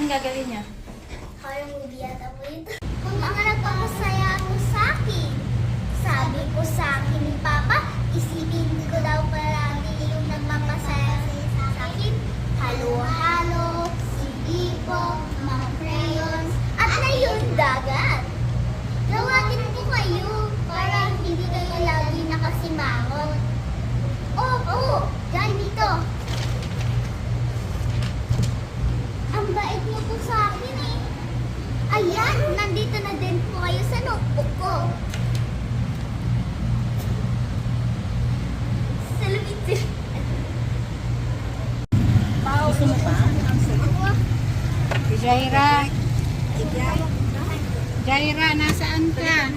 Anong gagawin niya? Horror movie yata po ito. Kung mga nagpapasaya mo sa akin, sabi ko sa akin ni Papa, isipin ko daw palagi yung nagpapasaya sa akin. Halo-halo, sibipo, mga crayons, at ngayon dagat. Tawagin ko kayo para hindi kayo lagi nakasimangot. Oo, ganito. Ang bait niyo po sa akin eh. Ayan, nandito na din po kayo sa notebook ko. Salamat. Gusto mo pa? Jaira. Jaira, nasaan ka?